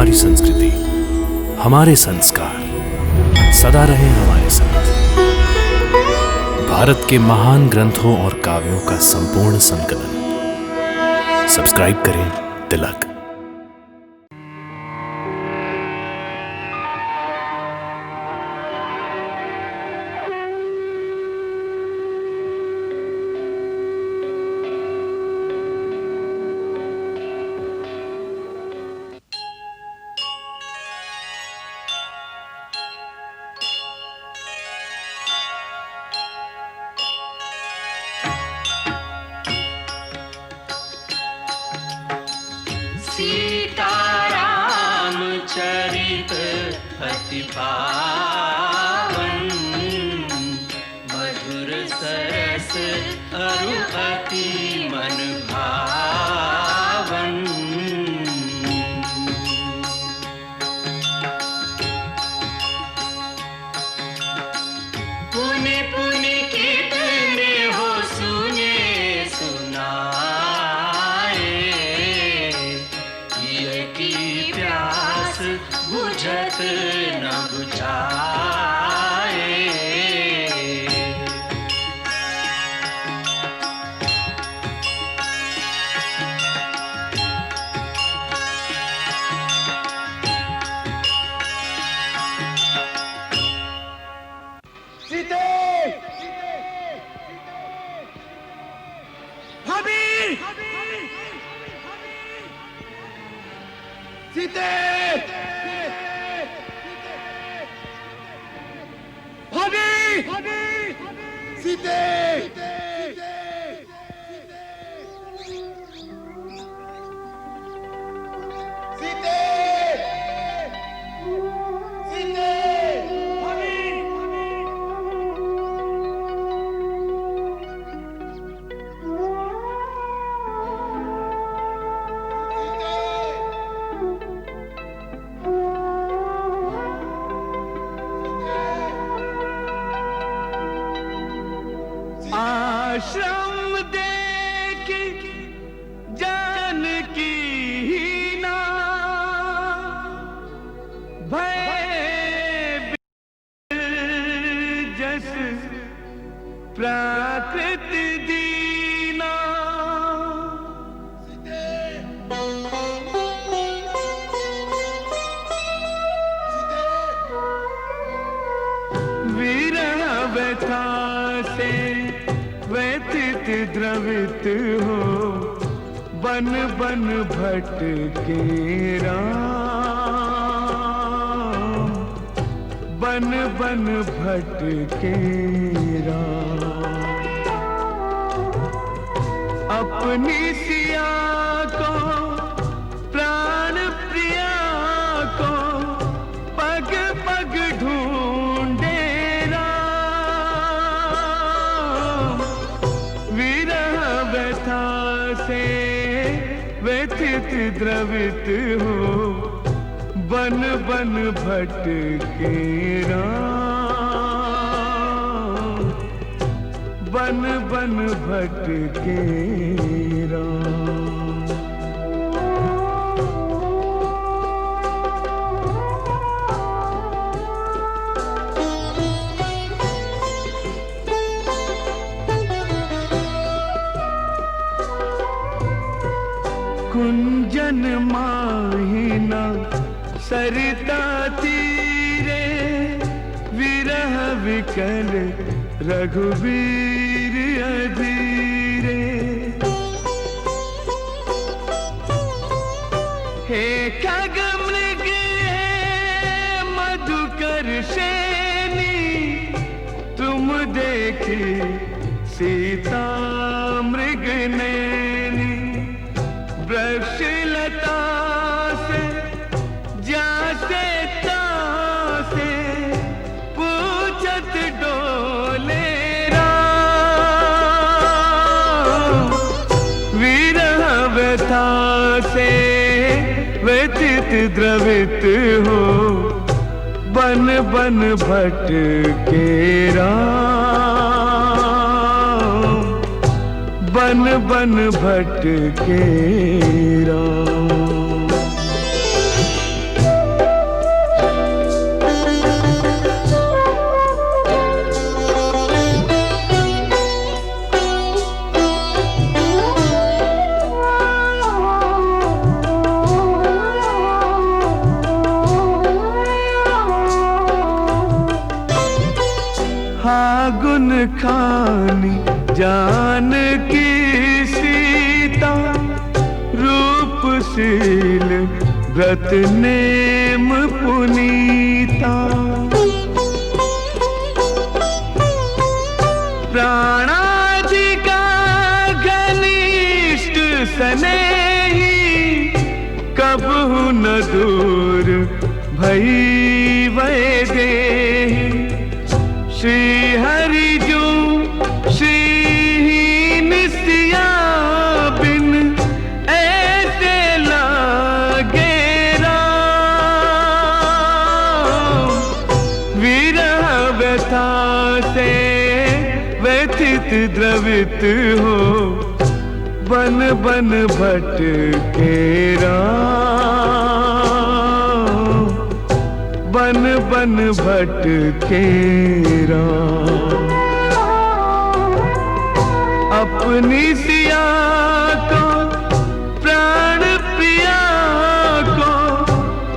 हमारी संस्कृति, हमारे संस्कार सदा रहे हमारे साथ। भारत के महान ग्रंथों और काव्यों का संपूर्ण संकलन। सब्सक्राइब करें तिलक। सीताराम चरित अति पावन, मधुर सरस अरु अति मन भावन। पुनि पुनि कितने हो सुने सुनाए, की प्यास बुझत न बुझाए। सीते, भाभी, सीते, भाभी, सीते, सीते, सीते, भाभी। आश्रम देखी जानकी ना भय जस प्राकृत दीना। विरह व्यथा से व्यथित द्रवित हो, बन बन भटके राम, बन बन भटके राम। अपनी सिया को प्राण प्रिया को पग पग ढूंढे राम। विरह व्यथा से व्यथित द्रवित हो, बन बन भटके राम, बन बन भटके राम। कुंजन माहिना सरिता तीरे, विरह विकल रघुवीर अधीरे। हे खग मृग हे मधुकर शेनी, तुम देखी सीता मृग नैनी। वृक्षलता से जासे तासे पूछत डोले राम। विरह व्यथा से व्यथित द्रवित हो, बन बन भटके राम, बन बन भटके राम। खानी जानकी सीता, रूपशील व्रत नेम पुनीता। प्राणादि का घनिष्ठ स्नेही, कबहु न दूर भई वैदेही। श्री हरि जो श्रीहीन सिया बिन, ऐसे लागे राम। विरह व्यथा से व्यथित द्रवित हो, बन बन भटके राम। बन बन भटके राम। अपनी सिया को प्राण प्रिया को,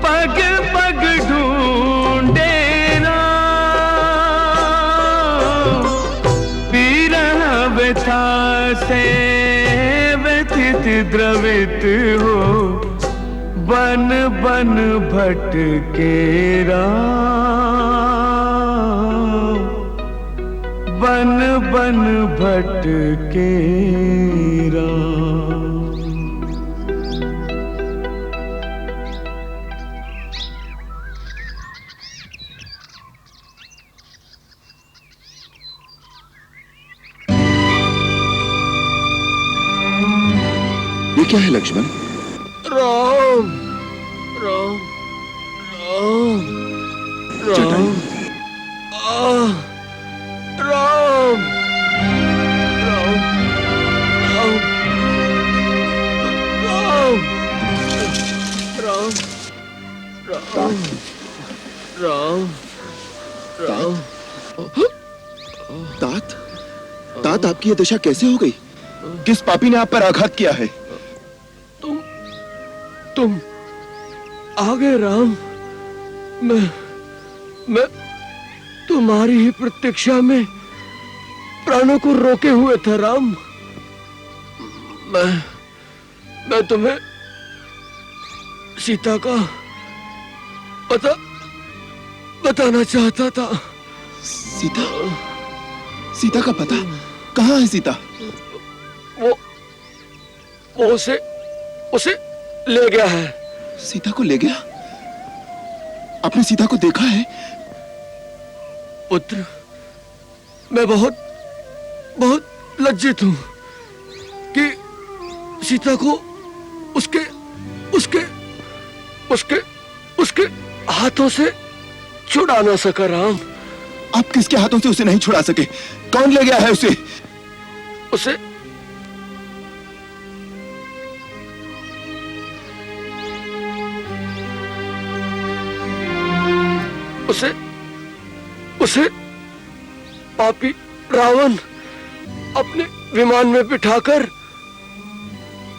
पग पग ढूंढे राम। विरह व्यथा से व्यथित द्रवित हो, बन बन भटके राम। बन बन भटके राम। ये क्या है लक्ष्मण? राम राम राम राम राम राम राम राम राम राम। तात, तात आपकी ये दशा कैसे हो गई? किस पापी ने आप पर आघात किया है? तुम आ गए राम। मैं तुम्हारी ही प्रतीक्षा में प्राणों को रोके हुए था राम। मैं तुम्हें सीता का पता बताना चाहता था। सीता? सीता का पता? कहाँ है सीता? वो उसे ले गया है। सीता को ले गया? आपने सीता को देखा है? पुत्र, मैं बहुत लज्जित हूं कि सीता को उसके हाथों से छुड़ा ना सका राम। आप किसके हाथों से उसे नहीं छुड़ा सके? कौन ले गया है उसे? उसे पापी रावण अपने विमान में बिठाकर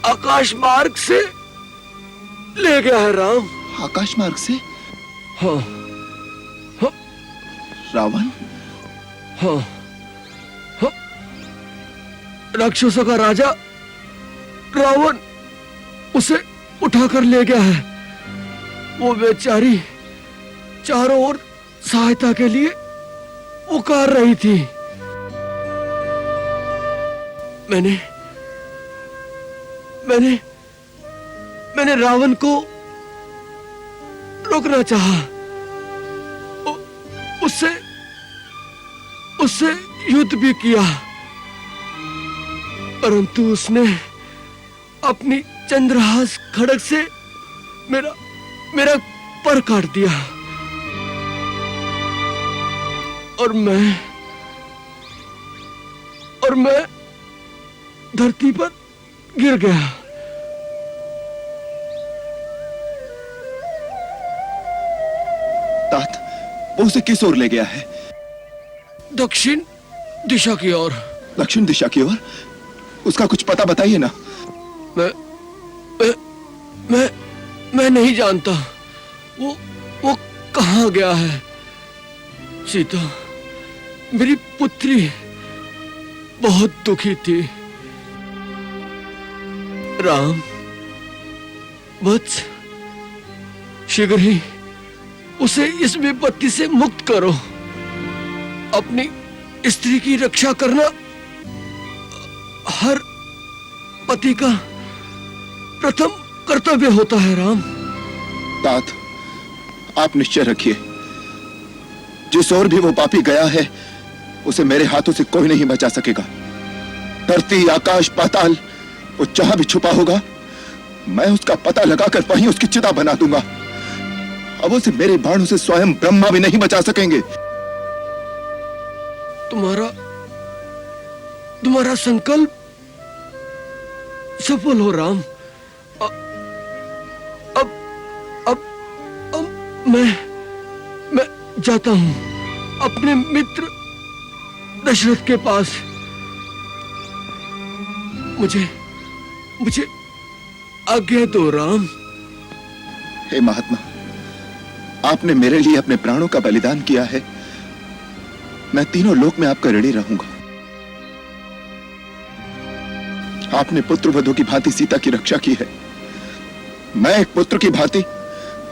आकाश मार्ग से ले गया है राम। आकाश मार्ग से? हाँ रावण? हाँ, राक्षसों का राजा रावण उसे उठाकर ले गया है। वो बेचारी चारों ओर सहायता के लिए पुकार रही थी। मैंने रावण को रोकना चाहा, उससे युद्ध भी किया, परंतु उसने अपनी चंद्रहास खड्ग से मेरा पर काट दिया और मैं धरती पर गिर गया। तात, वो उसे किस ओर ले गया है? दक्षिण दिशा की ओर। दक्षिण दिशा की ओर? उसका कुछ पता बताइए ना। मैं नहीं जानता वो कहाँ गया है। सीता, मेरी पुत्री, बहुत दुखी थी। राम, वत्स, शीघ्र ही उसे इस विपत्ति से मुक्त करो। अपनी स्त्री की रक्षा करना हर पति का प्रथम कर्तव्य होता है। राम, तात, आप निश्चय रखिए, जिस ओर भी वो पापी गया है उसे मेरे हाथों से कोई नहीं बचा सकेगा। धरती, आकाश, पाताल, वो जहां भी छुपा होगा मैं उसका पता लगाकर वहीं उसकी चिता बना दूंगा। अब उसे मेरे बाणों से स्वयं ब्रह्मा भी नहीं बचा सकेंगे। तुम्हारा संकल्प सफल हो राम। अब मैं जाता हूं अपने मित्र दशरथ के पास। मुझे आज्ञा दो राम। हे महात्मा, आपने मेरे लिए अपने प्राणों का बलिदान किया है। मैं तीनों लोक में आपका ऋणी रहूंगा। आपने पुत्र वधू की भांति सीता की रक्षा की है। मैं एक पुत्र की भांति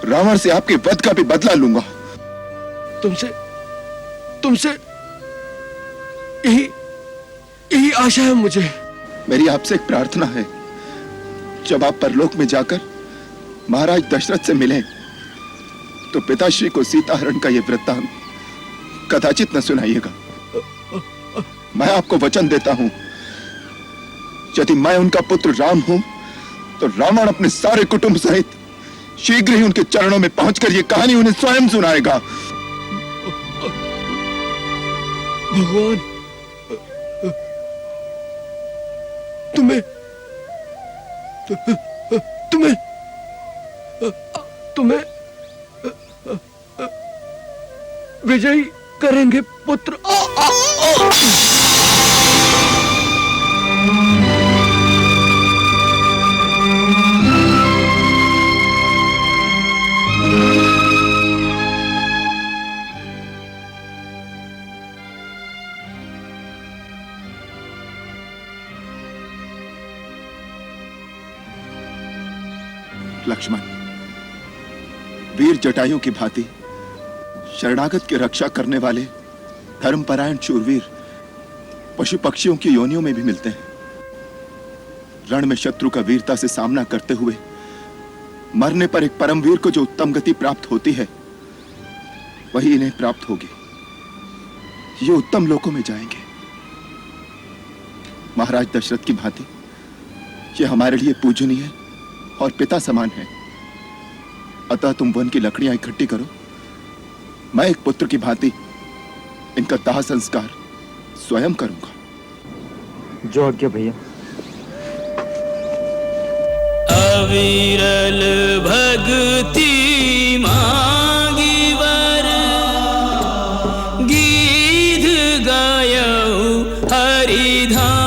रावण से आपके वध का भी बदला लूंगा। तुमसे यही आशा है मुझे। मेरी आपसे एक प्रार्थना है, जब आप परलोक में जाकर महाराज दशरथ से मिलें तो पिताश्री को सीताहरण का यह वृत्तांत कदाचित न सुनाइएगा। मैं आपको वचन देता हूं, यदि मैं उनका पुत्र राम हूं तो रावण अपने सारे कुटुंब सहित शीघ्र ही उनके चरणों में पहुंचकर यह कहानी उन्हें स्वयं सुनाएगा। भगवान, तुम्हें विजयी करेंगे पुत्र। लक्ष्मण, वीर जटायु की भांति शरणागत की रक्षा करने वाले धर्मपरायण शूरवीर पशु पक्षियों की योनियों में भी मिलते हैं। रण में शत्रु का वीरता से सामना करते हुए मरने पर एक परमवीर को जो उत्तम गति प्राप्त होती है वही इन्हें प्राप्त होगी। ये उत्तम लोकों में जाएंगे। महाराज दशरथ की भांति ये हमारे लिए पूजनीय और पिता समान है। अतः तुम वन की लकड़ियां इकट्ठी करो, मैं एक पुत्र की भांति इनका दाह संस्कार स्वयं करूंगा। जो आज्ञा भैया। अविरल भक्ति मांगी वर, गीत गायऊ हरिधाम।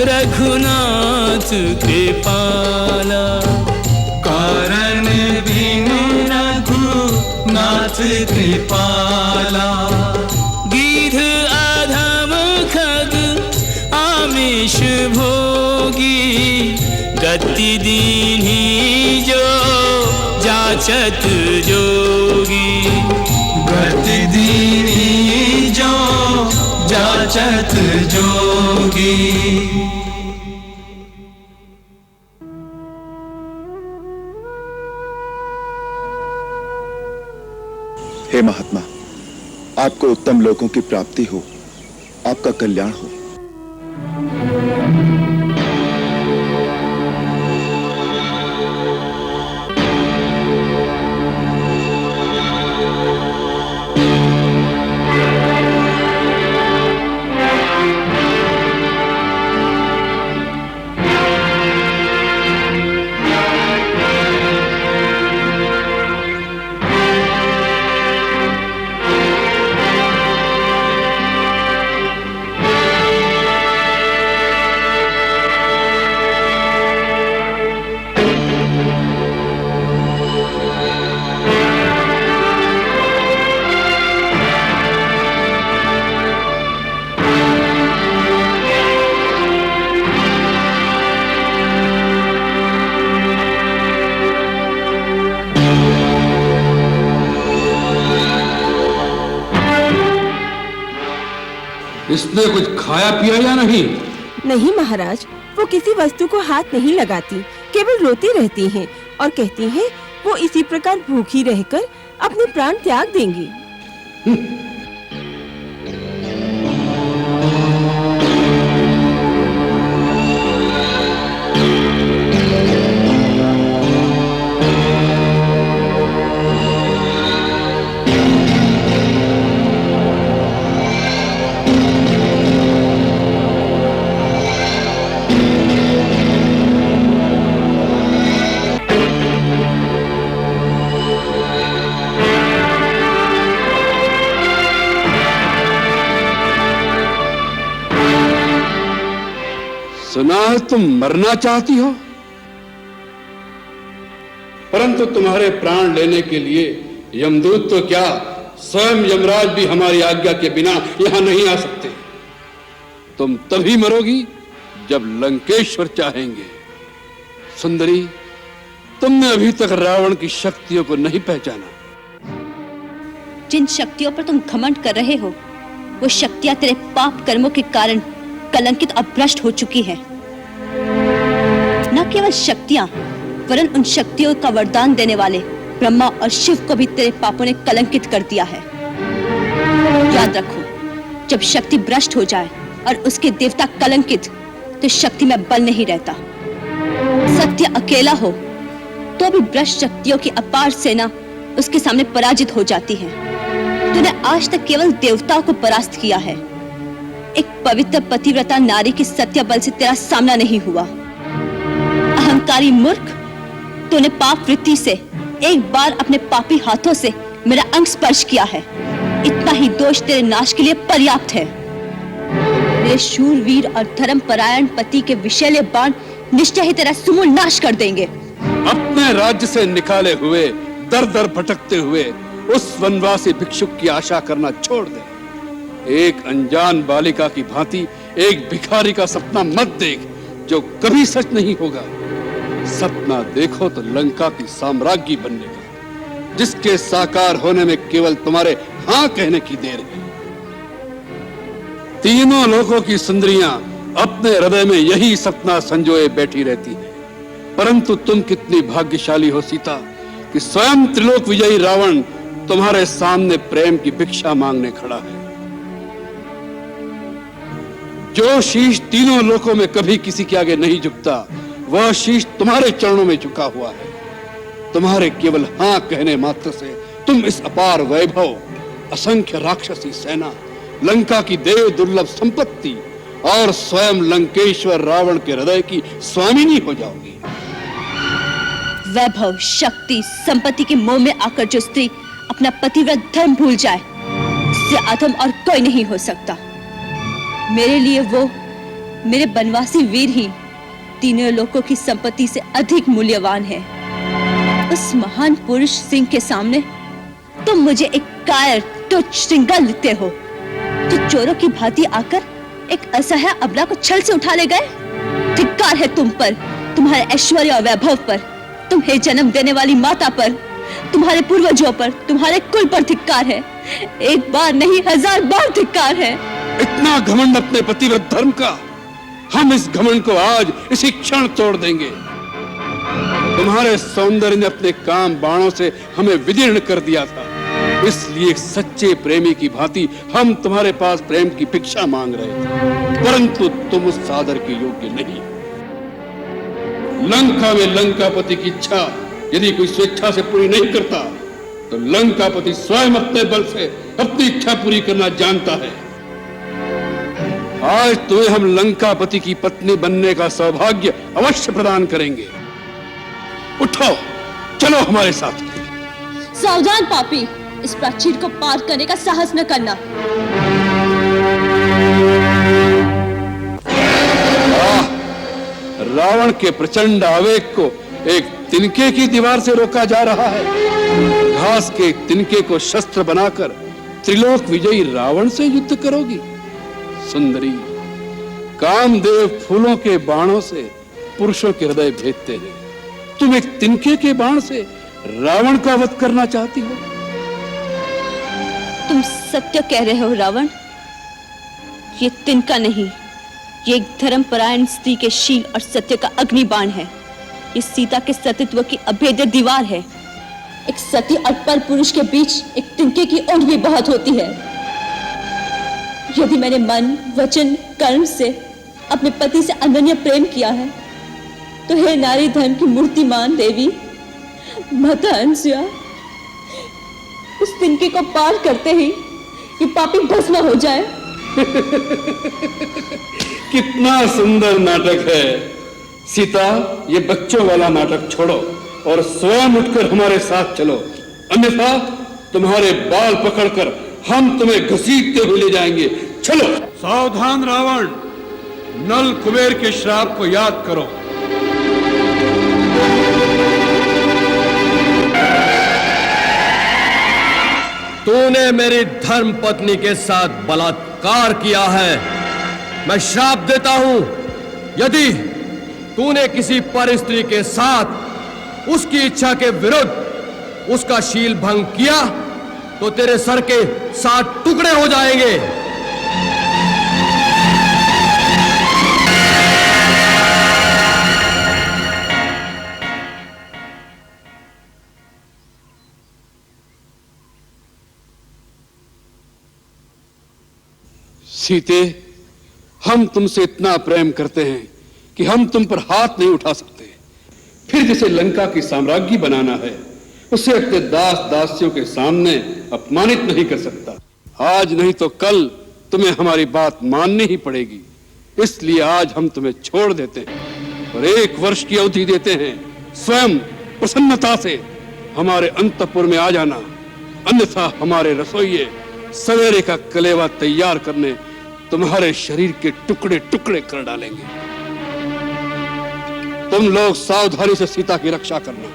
रघुनाथ कृपाला, कारण बिनु रघुनाथ कृपाला। गिध अधम खग आमिष भोगी, गति दीन्ही जो जाचत जोगी। गति दीन्ही जो जाचत जोगी। हे महात्मा, आपको उत्तम लोकों की प्राप्ति हो, आपका कल्याण हो। इसने कुछ खाया पिया या नहीं? नहीं महाराज, वो किसी वस्तु को हाथ नहीं लगाती, केवल रोती रहती हैं और कहती हैं वो इसी प्रकार भूखी रहकर अपने प्राण त्याग देंगी। सुना है तुम मरना चाहती हो, परंतु तुम्हारे प्राण लेने के लिए यमदूत तो क्या, स्वयं यमराज भी हमारी आज्ञा के बिना यहां नहीं आ सकते। तुम तभी मरोगी जब लंकेश्वर चाहेंगे। सुंदरी, तुमने अभी तक रावण की शक्तियों को नहीं पहचाना। जिन शक्तियों पर तुम घमंड कर रहे हो, वो शक्तियां तेरे पाप कर्मों के कारण कलंकित और भ्रष्ट हो चुकी है। न केवल शक्तियां, वरन उन शक्तियों का वरदान देने वाले ब्रह्मा और शिव को भी तेरे पापों ने कलंकित कर दिया है। याद रखो, जब शक्ति भ्रष्ट हो जाए और उसके देवता कलंकित, तो शक्ति में बल नहीं रहता। सत्य अकेला हो तो भी भ्रष्ट शक्तियों की अपार सेना उसके सामने पराजित हो जाती है। तूने आज तक केवल देवताओं को परास्त किया है। एक पवित्र पतिव्रता नारी की सत्य बल से तेरा सामना नहीं हुआ। अहंकारी मूर्ख, तूने पाप वृत्ति से एक बार अपने पापी हाथों से मेरा अंग स्पर्श किया है। इतना ही दोष तेरे नाश के लिए पर्याप्त है। मेरे शूरवीर और धर्मपरायण पति के विषैले बाण निश्चय ही तेरा समूल नाश कर देंगे। अपने राज्य से निकाले हुए, दर दर भटकते हुए उस वनवासी भिक्षुक की आशा करना छोड़ दे। एक अनजान बालिका की भांति एक भिखारी का सपना मत देख, जो कभी सच नहीं होगा। सपना देखो तो लंका की साम्राज्ञी बनने का, जिसके साकार होने में केवल तुम्हारे हाँ कहने की देर है। तीनों लोकों की सुंदरियां अपने हृदय में यही सपना संजोए बैठी रहती है, परंतु तुम कितनी भाग्यशाली हो सीता, कि स्वयं त्रिलोक विजयी रावण तुम्हारे सामने प्रेम की भिक्षा मांगने खड़ा है। जो शीश तीनों लोकों में कभी किसी के आगे नहीं झुकता, वह शीश तुम्हारे चरणों में झुका हुआ है। तुम्हारे केवल हाँ कहने मात्र से तुम इस अपार वैभव, असंख्य राक्षसी सेना, लंका की देव दुर्लभ संपत्ति और स्वयं लंकेश्वर रावण के हृदय की स्वामिनी हो जाओगी। वैभव, शक्ति, संपत्ति के मोह में आकर जो स्त्री अपना पतिव्रत धर्म भूल जाए, उससे अधम और कोई नहीं हो सकता। मेरे लिए वो मेरे बनवासी वीर ही तीनों लोकों की संपत्ति से अधिक मूल्यवान है। उस महान पुरुष सिंह के सामने तुम मुझे एक कायर, तुच्छ श्रृंगार लेते हो, जो चोरों की भांति आकर एक असहाय अबला को छल से उठा ले गए। धिक्कार है तुम पर, तुम्हारे ऐश्वर्य और वैभव पर, तुम्हें जन्म देने वाली माता पर, तुम्हारे पूर्वजों पर, तुम्हारे कुल पर धिक्कार है। एक बार नहीं, 1000 बार धिक्कार है। इतना घमंड अपने पतिव्रत धर्म का, हम इस घमंड को आज इसी क्षण तोड़ देंगे। तुम्हारे सौंदर्य ने अपने काम बाणों से हमें विदीर्ण कर दिया था, इसलिए सच्चे प्रेमी की भांति हम तुम्हारे पास प्रेम की भिक्षा मांग रहे थे, परंतु तुम उस सादर के योग्य नहीं। लंका में लंकापति की इच्छा यदि कोई स्वेच्छा से पूरी नहीं करता, तो लंकापति स्वयं अपने बल से अपनी इच्छा पूरी करना जानता है। आज तुम्हें हम लंकापति की पत्नी बनने का सौभाग्य अवश्य प्रदान करेंगे। उठो, चलो हमारे साथ। सावधान पापी, इस प्राचीर को पार करने का साहस न करना। रावण के प्रचंड आवेग को एक तिनके की दीवार से रोका जा रहा है। घास के तिनके को शस्त्र बनाकर त्रिलोक विजयी रावण से युद्ध करोगी? सुंदरी, कामदेव फूलों के बाणों से पुरुषों के हृदय भेदते हैं, तुम एक तिनके के बाण से रावण का वध करना चाहती हो? तुम सत्य कह रहे हो रावण। ये तिनका नहीं, ये एक धर्मपरायण स्त्री के शील और सत्य का अग्निबाण है। ये सीता के सतीत्व की अभेद्य दीवार है। एक सती और पर पुरुष के बीच एक तिनके की ओंठ भी बहुत होती है। यदि मैंने मन, वचन, कर्म से अपने पति से अनन्य प्रेम किया है, तो हे नारी धर्म की मूर्तिमान देवी माता अनसुया, उस तिनके को पार करते ही ये पापी भस्म हो जाए। कितना सुंदर नाटक है सीता। ये बच्चों वाला नाटक छोड़ो और स्वयं उठकर हमारे साथ चलो, अन्यथा तुम्हारे बाल पकड़कर हम तुम्हें घसीटते हुए ले जाएंगे। चलो। सावधान रावण, नल कुबेर के श्राप को याद करो। तूने मेरी धर्म पत्नी के साथ बलात्कार किया है। मैं श्राप देता हूं, यदि तूने किसी पर स्त्री के साथ उसकी इच्छा के विरुद्ध उसका शील भंग किया, तो तेरे सर के 7 टुकड़े हो जाएंगे। सीते, हम तुमसे इतना प्रेम करते हैं कि हम तुम पर हाथ नहीं उठा सकते। फिर जिसे लंका की साम्राज्ञी बनाना है, उसे अपने दास दासियों के सामने अपमानित नहीं कर सकता। आज नहीं तो कल तुम्हें हमारी बात माननी ही पड़ेगी। इसलिए आज हम तुम्हें छोड़ देते हैं और 1 वर्ष की अवधि देते हैं। स्वयं प्रसन्नता से हमारे अंतपुर में आ जाना, अन्यथा हमारे रसोइये सवेरे का कलेवा तैयार करने तुम्हारे शरीर के टुकड़े टुकड़े कर डालेंगे। तुम लोग सावधानी से सीता की रक्षा करना।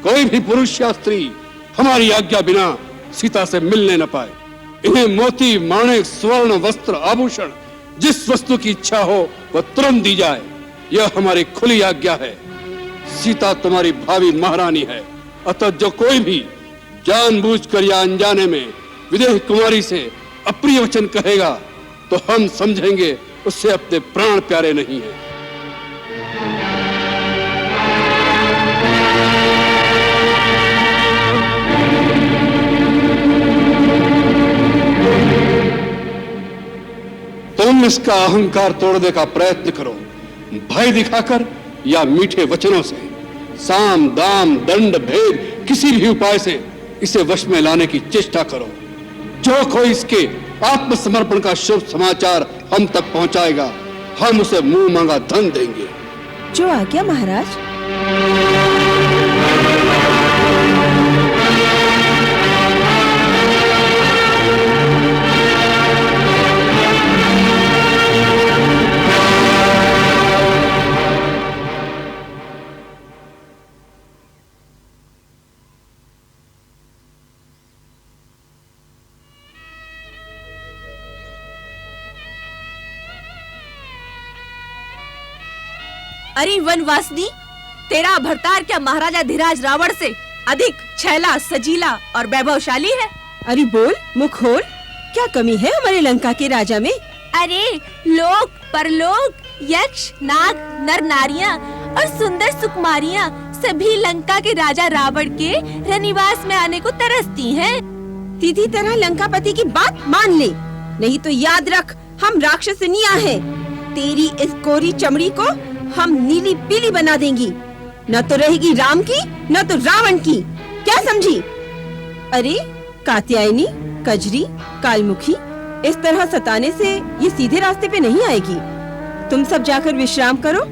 कोई भी पुरुष या स्त्री हमारी आज्ञा बिना सीता से मिलने न पाए। इन्हें मोती, माणिक, स्वर्ण, वस्त्र, आभूषण, जिस वस्तु की इच्छा हो वह तुरंत दी जाए। यह हमारी खुली आज्ञा है। सीता तुम्हारी भावी महारानी है, अतः जो कोई भी जानबूझकर या अनजाने में विदेह कुमारी से अप्रिय वचन कहेगा, तो हम समझेंगे उससे अपने प्राण प्यारे नहीं है। तुम इसका अहंकार तोड़ने का प्रयत्न करो, भय दिखाकर या मीठे वचनों से। साम, दाम, दंड, भेद, किसी भी उपाय से इसे वश में लाने की चेष्टा करो। जो कोई इसके आत्मसमर्पण का शुभ समाचार हम तक पहुंचाएगा, हम उसे मुंह मांगा धन देंगे। जो आज्ञा महाराज। अरे वनवासिनी, तेरा भरतार क्या महाराजा धीराज रावण से अधिक छैला, सजीला और वैभवशाली है? अरे बोल, मुख खोल, क्या कमी है हमारे लंका के राजा में? अरे लोक, परलोक, यक्ष, नाग, नर नारियां और सुंदर सुकुमारियां सभी लंका के राजा रावण के रनिवास में आने को तरसती हैं। सीधी तरह लंकापति की बात मान ले, नहीं तो याद रख हम राक्षसनियां हैं। तेरी इस कोरी चमड़ी को हम नीली पीली बना देंगी, न तो रहेगी राम की न तो रावण की। क्या समझी? अरे कात्यायनी, कजरी, कालमुखी, इस तरह सताने से ये सीधे रास्ते पे नहीं आएगी। तुम सब जाकर विश्राम करो,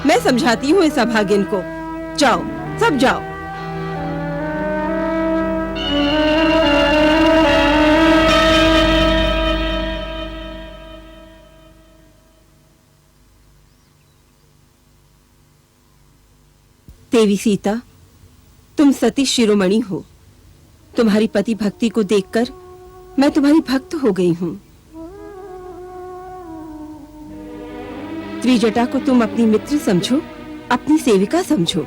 मैं समझाती हूँ इस अभागिन को। जाओ, सब जाओ। देवी सीता, तुम सती शिरोमणि हो। तुम्हारी पति भक्ति को देखकर मैं तुम्हारी भक्त हो गई हूँ। त्रिजटा को तुम अपनी मित्र समझो, अपनी सेविका समझो।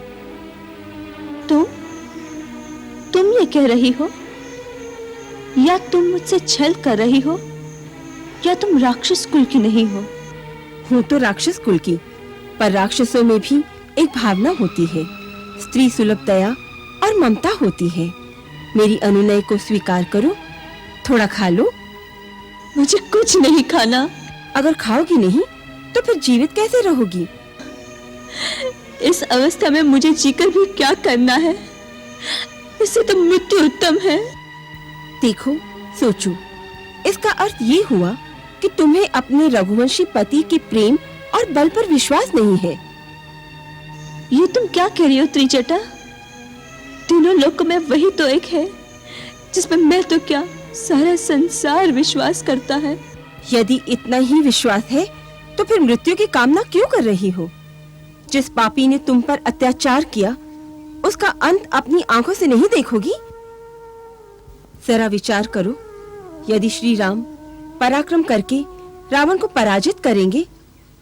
तुम ये कह रही हो या तुम मुझसे छल कर रही हो? या तुम राक्षस कुल की नहीं हो? हूँ तो राक्षस कुल की, पर राक्षसों में भी एक भावना होती है, स्त्री सुलभ दया और ममता होती है। मेरी अनुनय को स्वीकार करो, थोड़ा खा लो। मुझे कुछ नहीं खाना। अगर खाओगी नहीं तो फिर जीवित कैसे रहोगी? इस अवस्था में मुझे जीकर भी क्या करना है? इससे तो मृत्यु उत्तम है। देखो, सोचो, इसका अर्थ ये हुआ कि तुम्हें अपने रघुवंशी पति के प्रेम और बल पर विश्वास नहीं है। ये तुम क्या कह रही हो त्रिजटा? तीनों लोक में वही तो एक है जिसमें मैं तो क्या सारा संसार विश्वास करता है। यदि इतना ही विश्वास है तो फिर मृत्यु की कामना क्यों कर रही हो? जिस पापी ने तुम पर अत्याचार किया उसका अंत अपनी आंखों से नहीं देखोगी? जरा विचार करो, यदि श्री राम पराक्रम करके रावण को पराजित करेंगे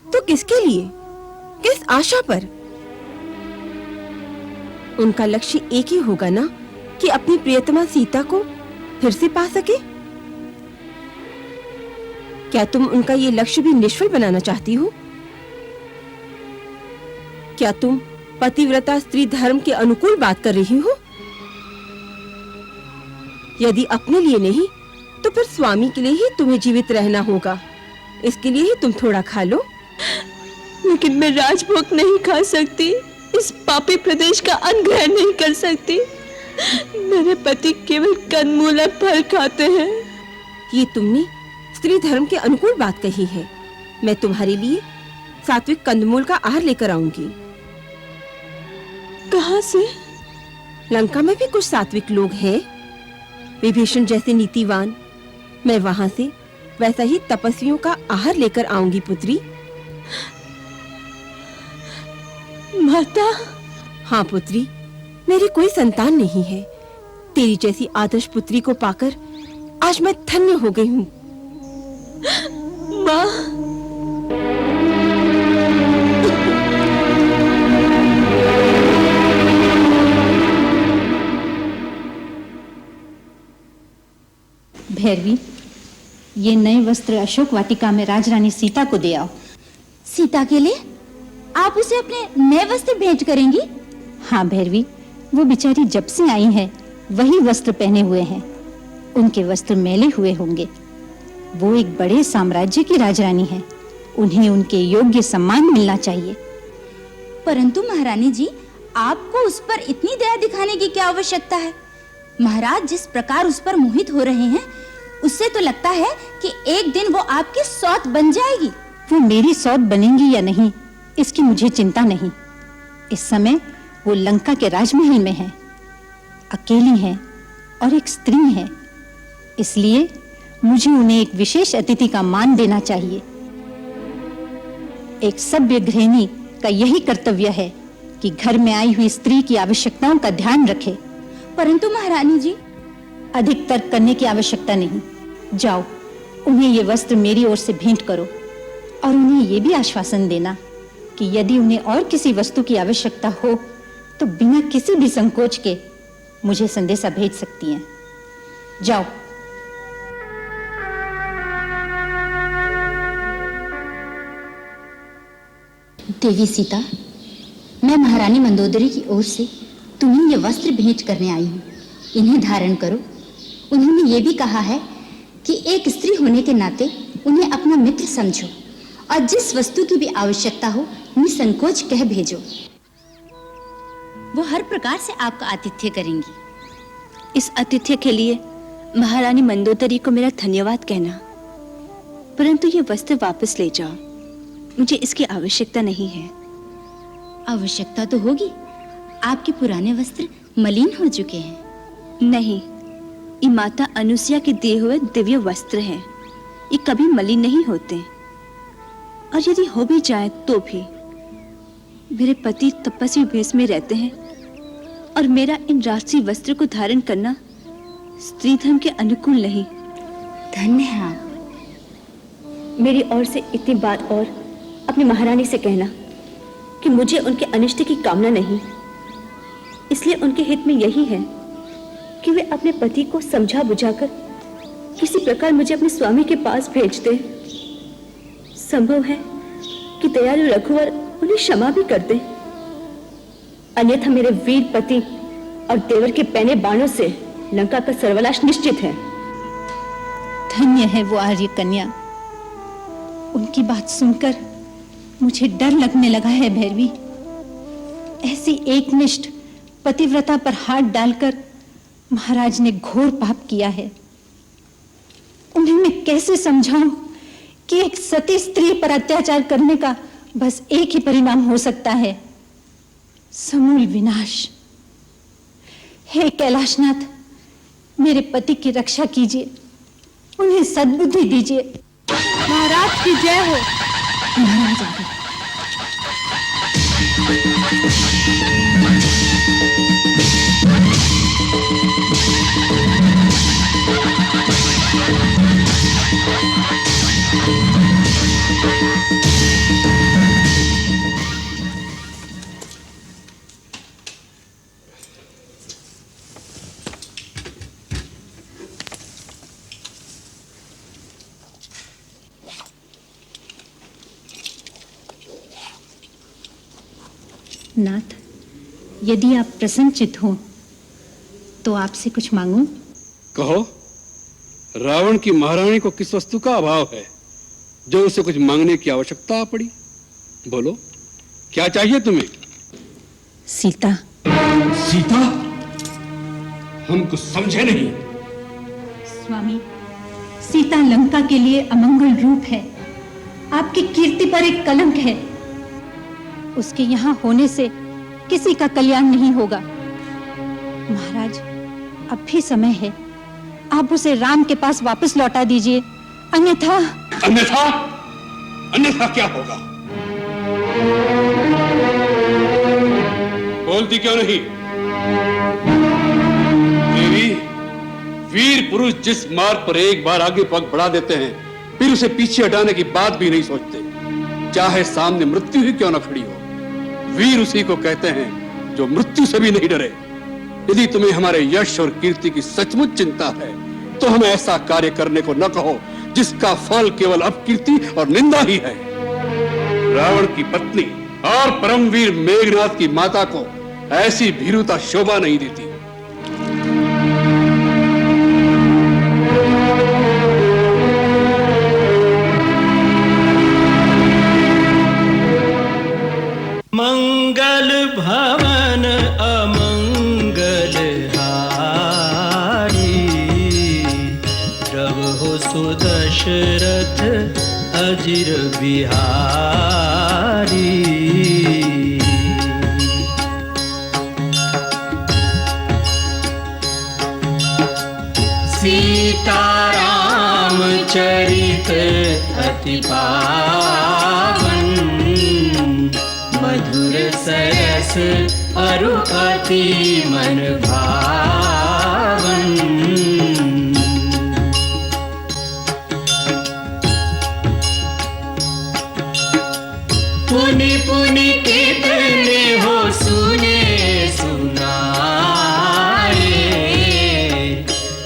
तो किसके लिए, किस आशा पर? उनका लक्ष्य एक ही होगा ना, कि अपनी प्रियतमा सीता को फिर से पा सके। क्या तुम उनका ये लक्ष्य भी निष्फल बनाना चाहती हो? क्या तुम पतिव्रता स्त्री धर्म के अनुकूल बात कर रही हो? यदि अपने लिए नहीं तो फिर स्वामी के लिए ही तुम्हें जीवित रहना होगा। इसके लिए ही तुम थोड़ा खा लो। लेकिन मैं राजभोग नहीं खा सकती, इस पापी प्रदेश का अन्न ग्रहण नहीं कर सकती। मेरे पति केवल कंदमूल और फल खाते हैं। ये तुमने स्त्री धर्म के अनुकूल बात कही है। मैं तुम्हारे लिए सात्विक कंदमूल का आहार लेकर आऊंगी। कहां से? लंका में भी कुछ सात्विक लोग हैं, विभीषण जैसे नीतिवान। मैं वहां से वैसा ही तपस्वियों का आहार लेकर आऊंगी पुत्री। माता। हाँ पुत्री, मेरी कोई संतान नहीं है। तेरी जैसी आदर्श पुत्री को पाकर आज मैं धन्य हो गई हूँ। माँ। भैरवी, ये नए वस्त्र अशोक वाटिका में राजरानी सीता को दे आओ। सीता के लिए? आप उसे अपने नए वस्त्र भेंट करेंगी? हाँ भैरवी, वो बेचारी जब से आई है वही वस्त्र पहने हुए हैं। उनके वस्त्र मैले हुए होंगे। वो एक बड़े साम्राज्य की राजरानी है, उन्हें उनके योग्य सम्मान मिलना चाहिए। परंतु महारानी जी, आपको उस पर इतनी दया दिखाने की क्या आवश्यकता है? महाराज जिस प्रकार उस पर मोहित हो रहे हैं, उससे तो लगता है कि एक दिन वो आपकी सौत बन जाएगी। वो मेरी सौत बनेंगी या नहीं, इसकी मुझे चिंता नहीं। इस समय वो लंका के राजमहल में है, अकेली हैं और एक स्त्री है, इसलिए मुझे उन्हें एक विशेष अतिथि का मान देना चाहिए। एक सभ्य गृहिणी का यही कर्तव्य है कि घर में आई हुई स्त्री की आवश्यकताओं का ध्यान रखे। परंतु महारानी जी, अधिक तर्क करने की आवश्यकता नहीं। जाओ, उन्हें ये वस्त्र मेरी ओर से भेंट करो और उन्हें ये भी आश्वासन देना कि यदि उन्हें और किसी वस्तु की आवश्यकता हो तो बिना किसी भी संकोच के मुझे संदेशा भेज सकती हैं। जाओ। देवी सीता, मैं महारानी मंदोदरी की ओर से तुम्हें ये वस्त्र भेंट करने आई हूँ। इन्हें धारण करो। उन्होंने ये भी कहा है कि एक स्त्री होने के नाते उन्हें अपना मित्र समझो और जिस वस्तु की भी आवश्यकता हो निसंकोच कह भेजो। वो हर प्रकार से आपका आतिथ्य करेंगी। इस आतिथ्य के लिए महारानी मंदोदरी को मेरा धन्यवाद कहना, परंतु ये वस्त्र वापस ले जाओ। मुझे इसकी आवश्यकता नहीं है। आवश्यकता तो होगी, आपके पुराने वस्त्र मलिन हो चुके हैं। नहीं, ये माता अनुसुया के दिए हुए दिव्य वस्त्र हैं। ये कभी मलिन नहीं होते, और यदि हो भी जाए तो भी मेरे पति तपस्वी भेष में रहते हैं और मेरा इन राजसी वस्त्र को धारण करना स्त्री धर्म के अनुकूल नहीं। धन्य है आप। मेरी ओर से इतनी बात और अपनी महारानी से कहना कि मुझे उनके अनिष्ट की कामना नहीं, इसलिए उनके हित में यही है कि वे अपने पति को समझा बुझाकर किसी प्रकार मुझे अपने स्वामी के पास भेज दे। संभव है कि दयालु रघुवर उन्हें क्षमा भी कर दे, अन्यथा मेरे वीर पति और देवर के पैने बाणों से लंका का सर्वनाश निश्चित है। धन्य है वो आर्य कन्या। उनकी बात सुनकर मुझे डर लगने लगा है भैरवी। ऐसी एकनिष्ठ पतिव्रता पर हाथ डालकर महाराज ने घोर पाप किया है। उन्हें मैं कैसे समझाऊं कि एक सती स्त्री पर अत्याचार करने का बस एक ही परिणाम हो सकता है, समूल विनाश। हे कैलाशनाथ, मेरे पति की रक्षा कीजिए, उन्हें सद्बुद्धि दीजिए। महाराज की जय हो। महाराज आ गए। नाथ, यदि आप प्रसन्नचित्त हो तो आपसे कुछ मांगूं? कहो। रावण की महारानी को किस वस्तु का अभाव है जो उसे कुछ मांगने की आवश्यकता पड़ी? बोलो, क्या चाहिए तुम्हें? सीता। सीता? हम कुछ समझे नहीं। स्वामी, सीता लंका के लिए अमंगल रूप है, आपकी कीर्ति पर एक कलंक है। उसके यहाँ होने से किसी का कल्याण नहीं होगा। महाराज, अब भी समय है, आप उसे राम के पास वापस लौटा दीजिए, अन्यथा। अन्यथा? अन्यथा क्या होगा? बोलती क्यों नहीं? देवी, वीर पुरुष जिस मार्ग पर एक बार आगे पग बढ़ा देते हैं, फिर उसे पीछे हटाने की बात भी नहीं सोचते, चाहे सामने मृत्यु ही क्यों न खड़ी हो। वीर उसी को कहते हैं जो मृत्यु से भी नहीं डरे। यदि तुम्हें हमारे यश और कीर्ति की सचमुच चिंता है तो हमें ऐसा कार्य करने को न कहो जिसका फल केवल अपकीर्ति और निंदा ही है। रावण की पत्नी और परमवीर मेघनाथ की माता को ऐसी भीरुता शोभा नहीं देती। मंगल भवन अमंगल हारी, प्रभु सुदशरथ अजिर बिहारी। सीताराम चरित अति पावन, मधुर सरस अरु अति मन भावन। पुनि पुनि कितने हो सुने सुनाए,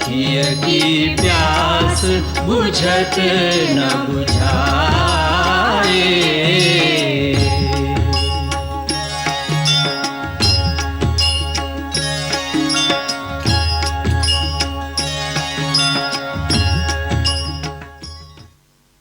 हिय की प्यास बुझत न बुझाए।